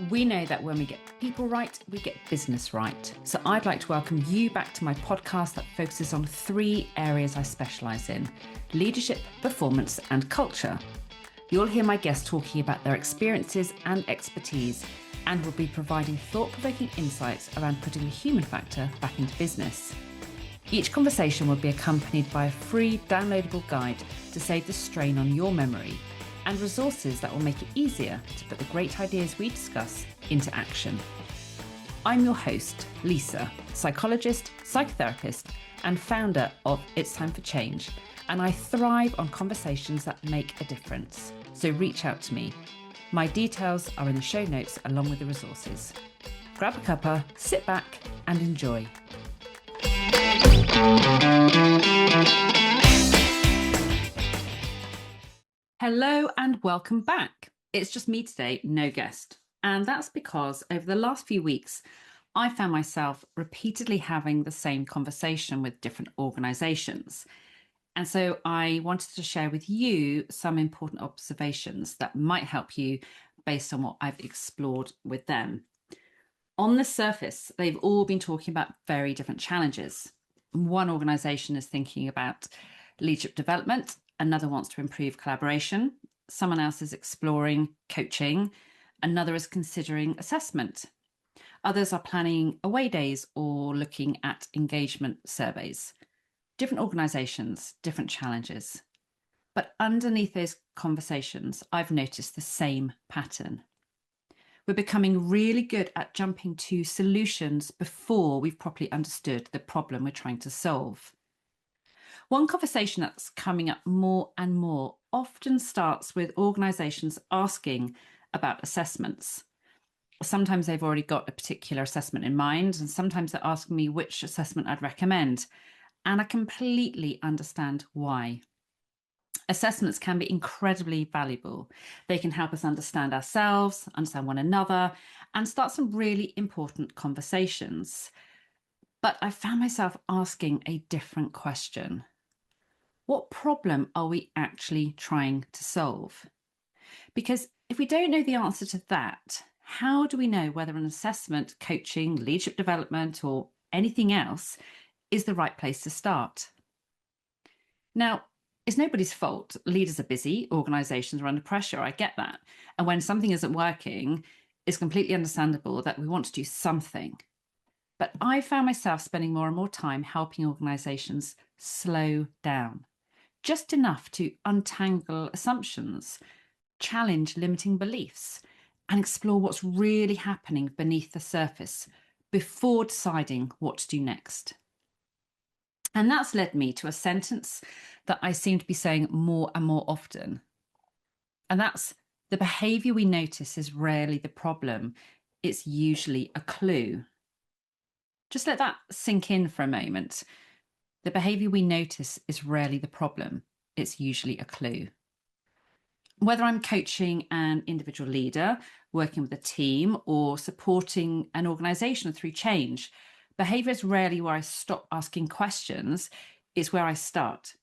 We know that when we get people right, we get business right. So I'd like to welcome you back to my podcast that focuses on 3 areas I specialise in: leadership, performance, and culture. You'll hear my guests talking about their experiences and expertise, and will be providing thought-provoking insights around putting the human factor back into business. Each conversation will be accompanied by a free downloadable guide to save the strain on your memory, and resources that will make it easier to put the great ideas we discuss into action. I'm your host, Lisa, psychologist, psychotherapist, and founder of It's Time for Change, and I thrive on conversations that make a difference. So reach out to me. My details are in the show notes along with the resources. Grab a cuppa, sit back, and enjoy. Hello and welcome back. It's just me today, no guest. And that's because over the last few weeks, I found myself repeatedly having the same conversation with different organisations. And so I wanted to share with you some important observations that might help you based on what I've explored with them. On the surface, they've all been talking about very different challenges. One organisation is thinking about leadership development. Another wants to improve collaboration. Someone else is exploring coaching. Another is considering assessment. Others are planning away days or looking at engagement surveys. Different organisations, different challenges. But underneath those conversations, I've noticed the same pattern. We're becoming really good at jumping to solutions before we've properly understood the problem we're trying to solve. One conversation that's coming up more and more often starts with organisations asking about assessments. Sometimes they've already got a particular assessment in mind, and sometimes they're asking me which assessment I'd recommend. And I completely understand why. Assessments can be incredibly valuable. They can help us understand ourselves, understand one another, and start some really important conversations. But I found myself asking a different question. What problem are we actually trying to solve? Because if we don't know the answer to that, how do we know whether an assessment, coaching, leadership development, or anything else is the right place to start? Now, it's nobody's fault. Leaders are busy, organisations are under pressure, I get that. And when something isn't working, it's completely understandable that we want to do something. But I found myself spending more and more time helping organisations slow down. Just enough to untangle assumptions, challenge limiting beliefs, and explore what's really happening beneath the surface before deciding what to do next. And that's led me to a sentence that I seem to be saying more and more often. And that's: the behaviour we notice is rarely the problem. It's usually a clue. Just let that sink in for a moment. The behaviour we notice is rarely the problem. It's usually a clue. Whether I'm coaching an individual leader, working with a team, or supporting an organisation through change, behaviour is rarely where I stop asking questions. It's where I start.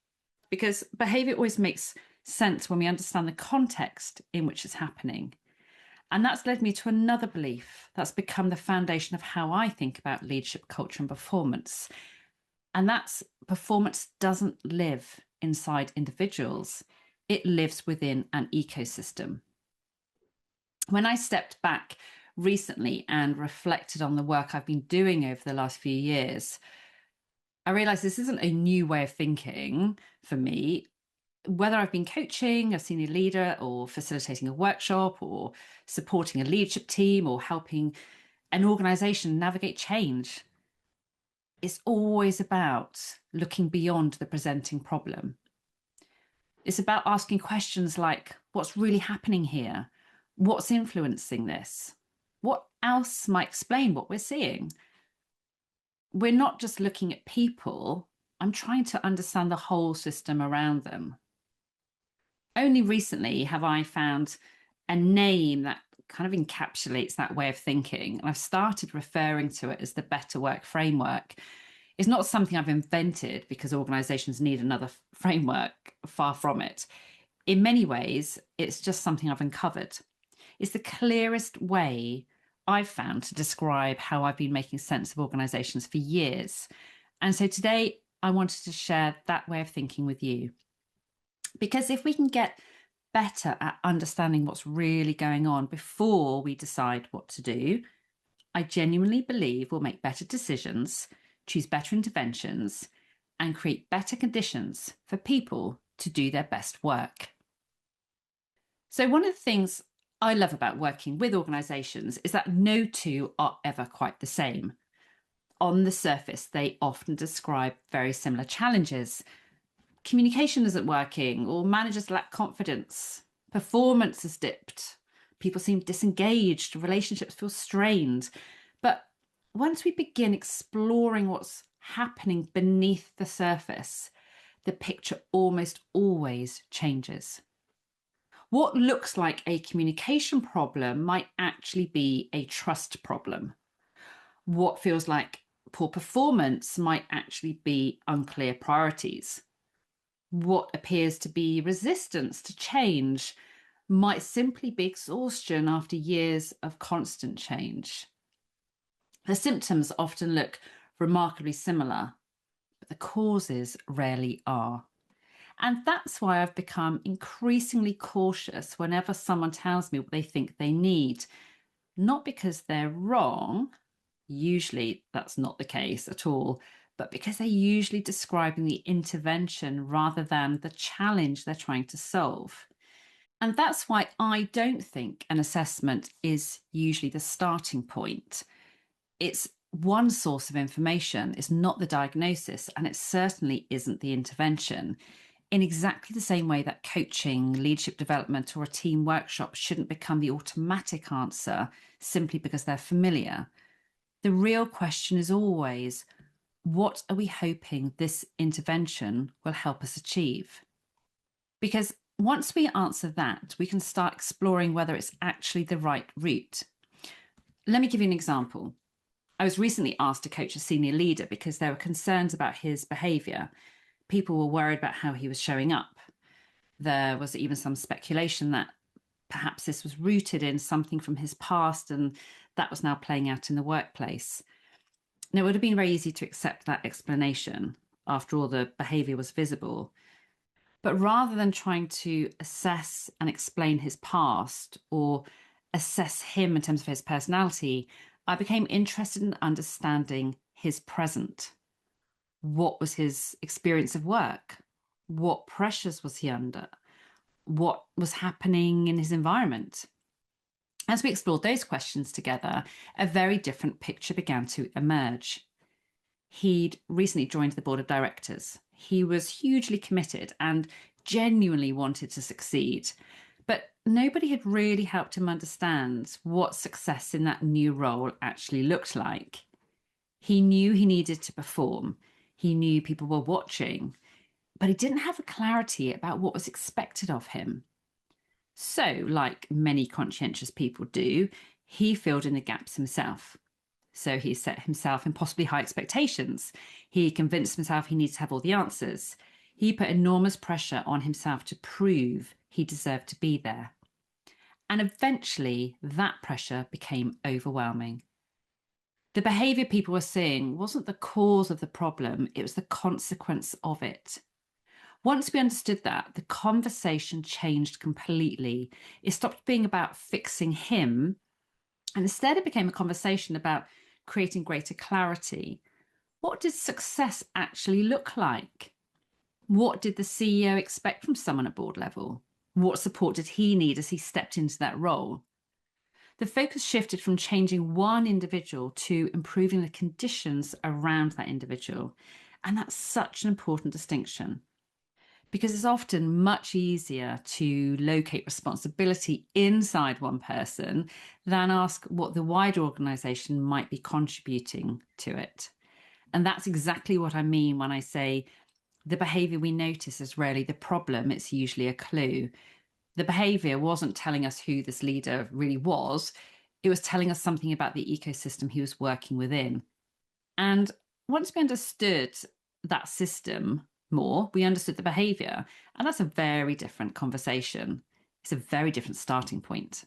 Because behaviour always makes sense when we understand the context in which it's happening. And that's led me to another belief that's become the foundation of how I think about leadership, culture, and performance. And that's: performance doesn't live inside individuals. It lives within an ecosystem. When I stepped back recently and reflected on the work I've been doing over the last few years, I realised this isn't a new way of thinking for me. Whether I've been coaching a senior leader, or facilitating a workshop, or supporting a leadership team, or helping an organisation navigate change, it's always about looking beyond the presenting problem. It's about asking questions like: what's really happening here? What's influencing this? What else might explain what we're seeing? We're not just looking at people. I'm trying to understand the whole system around them. Only recently have I found a name that kind of encapsulates that way of thinking, and I've started referring to it as the Better Work Framework. It's not something I've invented because organisations need another framework, far from it. In many ways, it's just something I've uncovered. It's the clearest way I've found to describe how I've been making sense of organizations for years. And so today I wanted to share that way of thinking with you. Because if we can get better at understanding what's really going on before we decide what to do, I genuinely believe we'll make better decisions, choose better interventions, and create better conditions for people to do their best work. So, one of the things I love about working with organisations is that no two are ever quite the same. On the surface, they often describe very similar challenges. Communication isn't working, or managers lack confidence, performance has dipped, people seem disengaged, relationships feel strained. But once we begin exploring what's happening beneath the surface, the picture almost always changes. What looks like a communication problem might actually be a trust problem. What feels like poor performance might actually be unclear priorities. What appears to be resistance to change might simply be exhaustion after years of constant change. The symptoms often look remarkably similar, but the causes rarely are. And that's why I've become increasingly cautious whenever someone tells me what they think they need. Not because they're wrong, usually that's not the case at all, but because they're usually describing the intervention rather than the challenge they're trying to solve. And that's why I don't think an assessment is usually the starting point. It's one source of information, it's not the diagnosis, and it certainly isn't the intervention. In exactly the same way that coaching, leadership development, or a team workshop shouldn't become the automatic answer simply because they're familiar. The real question is always, what are we hoping this intervention will help us achieve? Because once we answer that, we can start exploring whether it's actually the right route. Let me give you an example. I was recently asked to coach a senior leader because there were concerns about his behaviour. People were worried about how he was showing up. There was even some speculation that perhaps this was rooted in something from his past and that was now playing out in the workplace. Now, it would have been very easy to accept that explanation. After all, the behaviour was visible. But rather than trying to assess and explain his past or assess him in terms of his personality, I became interested in understanding his present. What was his experience of work? What pressures was he under? What was happening in his environment? As we explored those questions together, a very different picture began to emerge. He'd recently joined the board of directors. He was hugely committed and genuinely wanted to succeed. But nobody had really helped him understand what success in that new role actually looked like. He knew he needed to perform. He knew people were watching, but he didn't have a clarity about what was expected of him. So, like many conscientious people do, he filled in the gaps himself. So he set himself impossibly high expectations. He convinced himself he needs to have all the answers. He put enormous pressure on himself to prove he deserved to be there. And eventually, that pressure became overwhelming. The behaviour people were seeing wasn't the cause of the problem, it was the consequence of it. Once we understood that, the conversation changed completely. It stopped being about fixing him, and instead it became a conversation about creating greater clarity. What did success actually look like? What did the CEO expect from someone at board level? What support did he need as he stepped into that role? The focus shifted from changing one individual to improving the conditions around that individual. And that's such an important distinction because it's often much easier to locate responsibility inside one person than ask what the wider organisation might be contributing to it. And that's exactly what I mean when I say the behaviour we notice is rarely the problem, it's usually a clue. The behaviour wasn't telling us who this leader really was, it was telling us something about the ecosystem he was working within. And once we understood that system, more, we understood the behaviour. And that's a very different conversation. It's a very different starting point.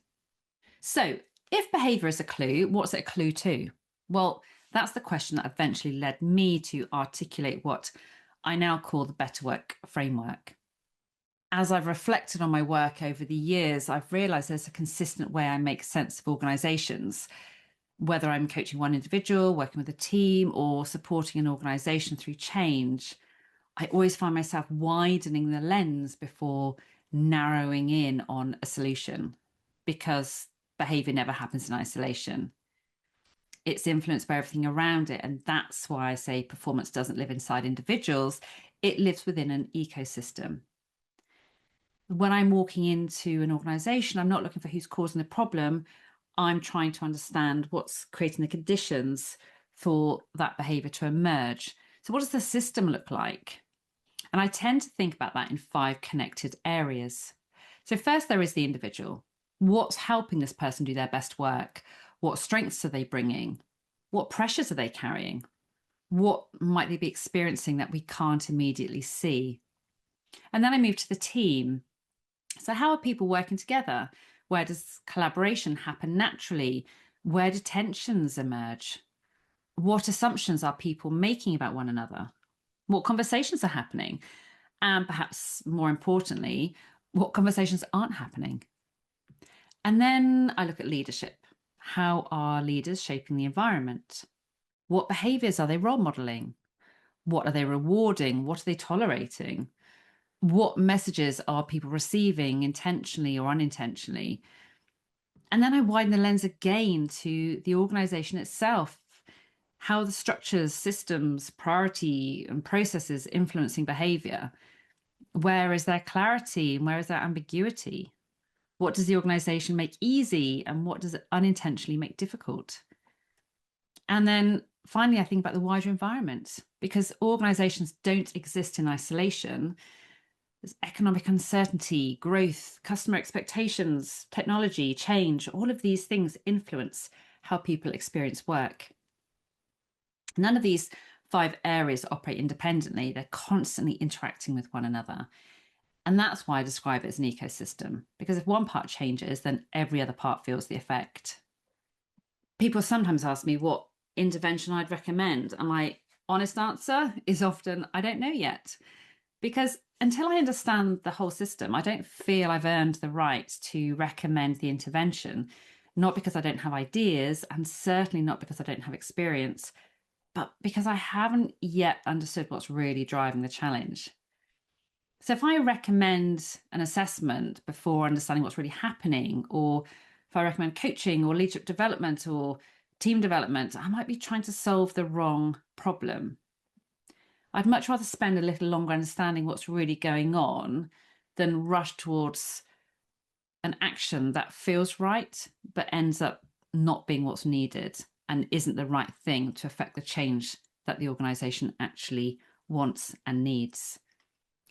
So, if behaviour is a clue, what's it a clue to? Well, that's the question that eventually led me to articulate what I now call the Better Work framework. As I've reflected on my work over the years, I've realised there's a consistent way I make sense of organisations, whether I'm coaching one individual, working with a team, or supporting an organisation through change. I always find myself widening the lens before narrowing in on a solution, because behaviour never happens in isolation. It's influenced by everything around it. And that's why I say performance doesn't live inside individuals, it lives within an ecosystem. When I'm walking into an organisation, I'm not looking for who's causing the problem. I'm trying to understand what's creating the conditions for that behaviour to emerge. So what does the system look like? And I tend to think about that in 5 connected areas. So first, there is the individual. What's helping this person do their best work? What strengths are they bringing? What pressures are they carrying? What might they be experiencing that we can't immediately see? And then I move to the team. So how are people working together? Where does collaboration happen naturally? Where do tensions emerge? What assumptions are people making about one another? What conversations are happening? And perhaps more importantly, what conversations aren't happening? And then I look at leadership. How are leaders shaping the environment? What behaviours are they role modelling? What are they rewarding? What are they tolerating? What messages are people receiving intentionally or unintentionally? And then I widen the lens again to the organisation itself. How are the structures, systems, priority and processes influencing behaviour? Where is there clarity and where is there ambiguity? What does the organisation make easy and what does it unintentionally make difficult? And then finally, I think about the wider environment, because organisations don't exist in isolation. There's economic uncertainty, growth, customer expectations, technology, change. All of these things influence how people experience work. None of these 5 areas operate independently. They're constantly interacting with one another. And that's why I describe it as an ecosystem, because if one part changes, then every other part feels the effect. People sometimes ask me what intervention I'd recommend. And my honest answer is often, I don't know yet. Because until I understand the whole system, I don't feel I've earned the right to recommend the intervention, not because I don't have ideas, and certainly not because I don't have experience, but because I haven't yet understood what's really driving the challenge. So if I recommend an assessment before understanding what's really happening, or if I recommend coaching or leadership development or team development, I might be trying to solve the wrong problem. I'd much rather spend a little longer understanding what's really going on than rush towards an action that feels right, but ends up not being what's needed and isn't the right thing to affect the change that the organisation actually wants and needs.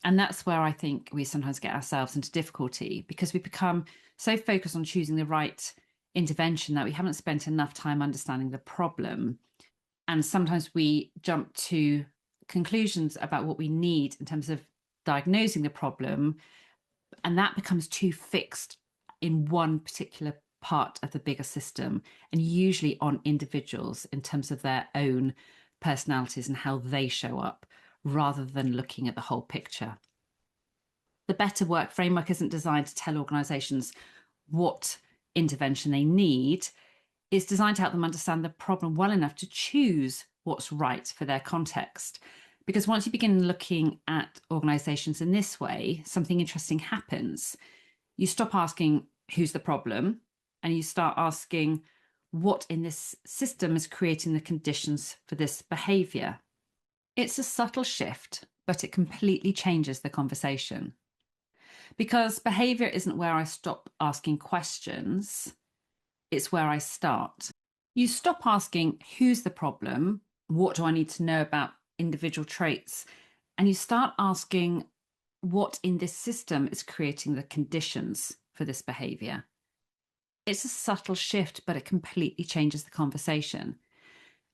And that's where I think we sometimes get ourselves into difficulty, because we become so focused on choosing the right intervention that we haven't spent enough time understanding the problem. And sometimes we jump to conclusions about what we need in terms of diagnosing the problem, and that becomes too fixed in one particular part of the bigger system, and usually on individuals in terms of their own personalities and how they show up, rather than looking at the whole picture. The Better Work framework isn't designed to tell organisations what intervention they need. It's designed to help them understand the problem well enough to choose what's right for their context. Because once you begin looking at organisations in this way, something interesting happens. You stop asking who's the problem, and you start asking what in this system is creating the conditions for this behaviour. It's a subtle shift, but it completely changes the conversation. Because behaviour isn't where I stop asking questions, it's where I start. You stop asking who's the problem, what do I need to know about individual traits, and you start asking what in this system is creating the conditions for this behaviour. It's a subtle shift, but it completely changes the conversation.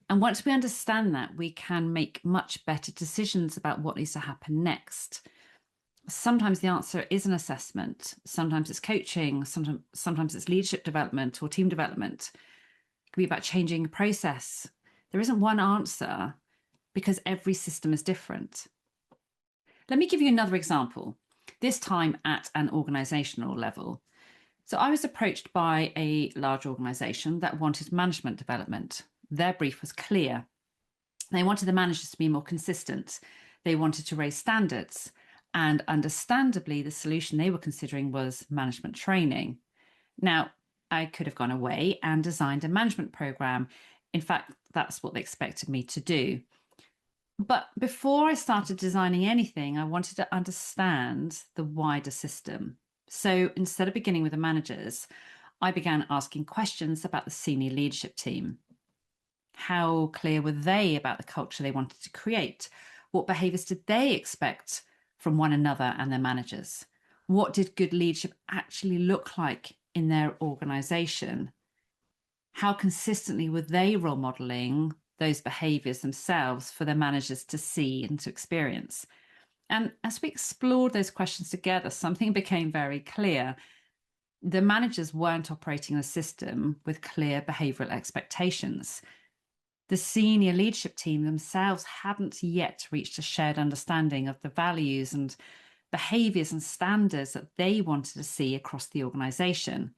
And once we understand that, we can make much better decisions about what needs to happen next. Sometimes the answer is an assessment. Sometimes it's coaching. Sometimes it's leadership development or team development. It could be about changing a process. There isn't one answer because every system is different. Let me give you another example, this time at an organizational level. So I was approached by a large organization that wanted management development. Their brief was clear. They wanted the managers to be more consistent. They wanted to raise standards. And understandably, the solution they were considering was management training. Now, I could have gone away and designed a management program. In fact, that's what they expected me to do. But before I started designing anything, I wanted to understand the wider system. So instead of beginning with the managers, I began asking questions about the senior leadership team. How clear were they about the culture they wanted to create? What behaviours did they expect from one another and their managers? What did good leadership actually look like in their organisation? How consistently were they role modelling those behaviours themselves for their managers to see and to experience? And as we explored those questions together, something became very clear. The managers weren't operating a system with clear behavioural expectations. The senior leadership team themselves hadn't yet reached a shared understanding of the values and behaviours and standards that they wanted to see across the organisation.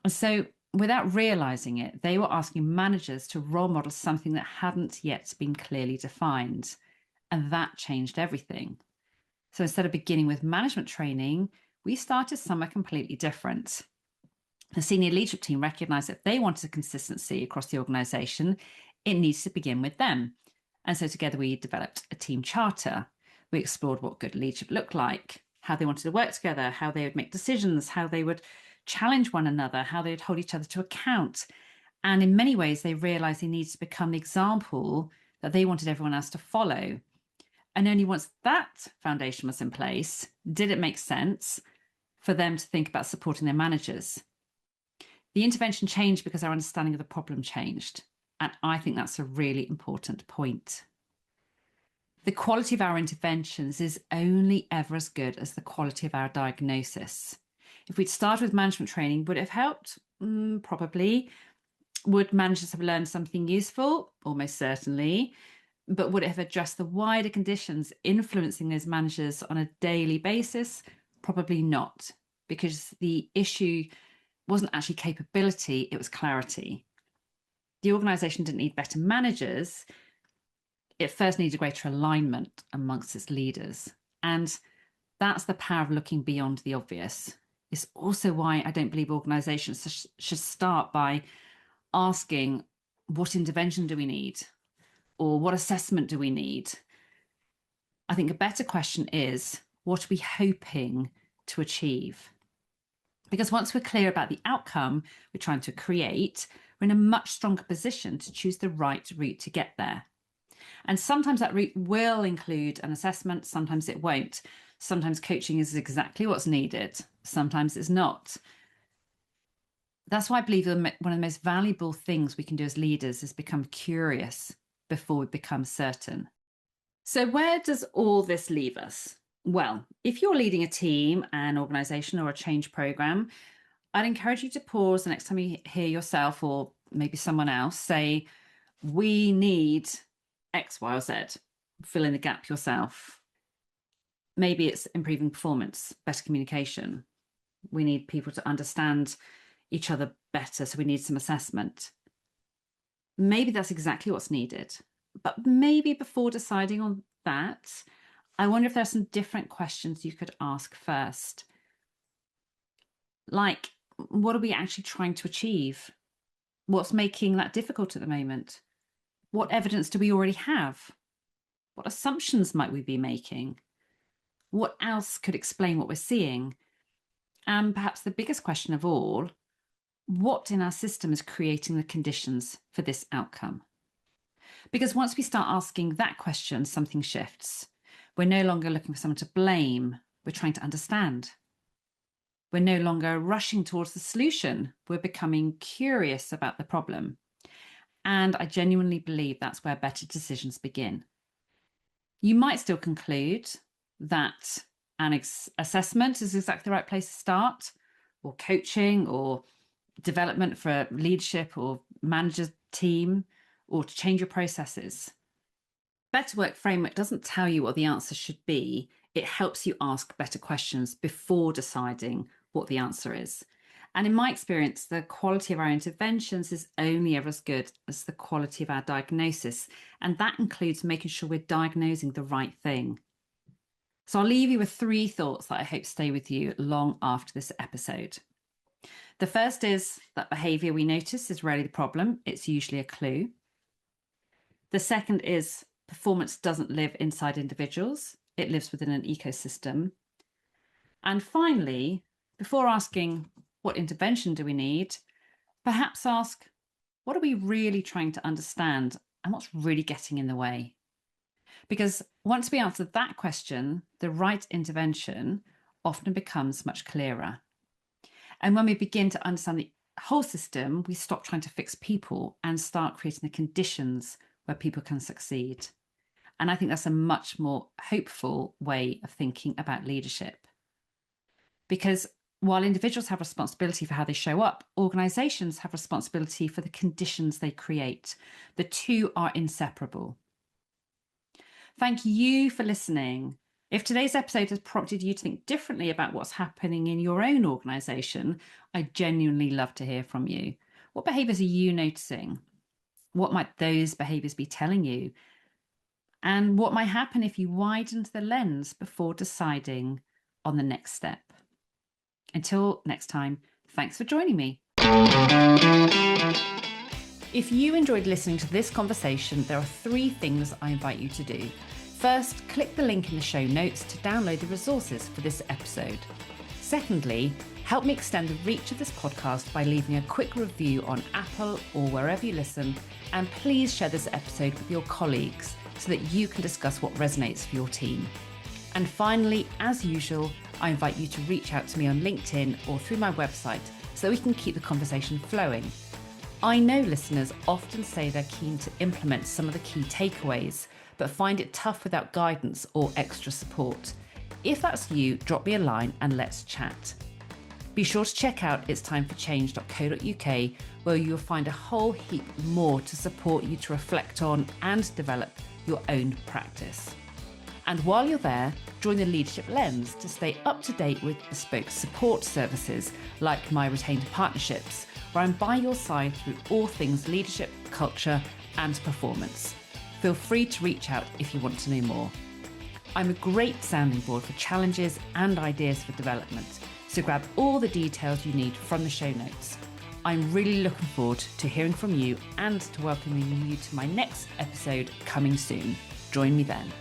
And so, without realising it, they were asking managers to role model something that hadn't yet been clearly defined. And that changed everything. So instead of beginning with management training, we started somewhere completely different. The senior leadership team recognised that if they wanted consistency across the organisation, it needs to begin with them. And so together we developed a team charter. We explored what good leadership looked like, how they wanted to work together, how they would make decisions, how they would challenge one another, how they would hold each other to account. And in many ways, they realised they needed to become the example that they wanted everyone else to follow. And only once that foundation was in place, did it make sense for them to think about supporting their managers. The intervention changed because our understanding of the problem changed. And I think that's a really important point. The quality of our interventions is only ever as good as the quality of our diagnosis. If we'd started with management training, would it have helped? Probably. Would managers have learned something useful? Almost certainly. But would it have addressed the wider conditions influencing those managers on a daily basis? Probably not, because the issue wasn't actually capability, it was clarity. The organisation didn't need better managers. It first needed greater alignment amongst its leaders. And that's the power of looking beyond the obvious. It's also why I don't believe organisations should start by asking, what intervention do we need? Or what assessment do we need? I think a better question is, what are we hoping to achieve? Because once we're clear about the outcome we're trying to create, we're in a much stronger position to choose the right route to get there. And sometimes that route will include an assessment, sometimes it won't. Sometimes coaching is exactly what's needed, sometimes it's not. That's why I believe one of the most valuable things we can do as leaders is become curious before we become certain. So where does all this leave us? Well, if you're leading a team, an organisation or a change programme, I'd encourage you to pause the next time you hear yourself or maybe someone else say, we need X, Y, or Z. Fill in the gap yourself. Maybe it's improving performance, better communication. We need people to understand each other better, so we need some assessment. Maybe that's exactly what's needed. But maybe before deciding on that, I wonder if there are some different questions you could ask first. Like, what are we actually trying to achieve? What's making that difficult at the moment? What evidence do we already have? What assumptions might we be making? What else could explain what we're seeing? And perhaps the biggest question of all, what in our system is creating the conditions for this outcome? Because once we start asking that question, something shifts. We're no longer looking for someone to blame. We're trying to understand. We're no longer rushing towards the solution. We're becoming curious about the problem. And I genuinely believe that's where better decisions begin. You might still conclude that an assessment is exactly the right place to start, or coaching, or development for a leadership or manager team, or to change your processes. Better Work Framework doesn't tell you what the answer should be. It helps you ask better questions before deciding what the answer is. And in my experience, the quality of our interventions is only ever as good as the quality of our diagnosis. And that includes making sure we're diagnosing the right thing. So I'll leave you with 3 thoughts that I hope stay with you long after this episode. The first is that behaviour we notice is rarely the problem. It's usually a clue. The second is performance doesn't live inside individuals. It lives within an ecosystem. And finally, before asking what intervention do we need, perhaps ask, what are we really trying to understand and what's really getting in the way? Because once we answer that question, the right intervention often becomes much clearer. And when we begin to understand the whole system, we stop trying to fix people and start creating the conditions where people can succeed. And I think that's a much more hopeful way of thinking about leadership. Because while individuals have responsibility for how they show up, organizations have responsibility for the conditions they create. The two are inseparable. Thank you for listening. If today's episode has prompted you to think differently about what's happening in your own organization, I genuinely love to hear from you. What behaviors are you noticing? What might those behaviors be telling you? And what might happen if you widened the lens before deciding on the next step? Until next time, thanks for joining me. If you enjoyed listening to this conversation, there are 3 things I invite you to do. First, click the link in the show notes to download the resources for this episode. Secondly, help me extend the reach of this podcast by leaving a quick review on Apple or wherever you listen, and please share this episode with your colleagues so that you can discuss what resonates for your team. And finally, as usual, I invite you to reach out to me on LinkedIn or through my website so that we can keep the conversation flowing. I know listeners often say they're keen to implement some of the key takeaways, but find it tough without guidance or extra support. If that's you, drop me a line and let's chat. Be sure to check out itstimefforchange.co.uk, where you'll find a whole heap more to support you to reflect on and develop your own practice. And while you're there, join the Leadership Lens to stay up to date with bespoke support services like my retained partnerships, where I'm by your side through all things leadership, culture, and performance. Feel free to reach out if you want to know more. I'm a great sounding board for challenges and ideas for development, so grab all the details you need from the show notes. I'm really looking forward to hearing from you and to welcoming you to my next episode coming soon. Join me then.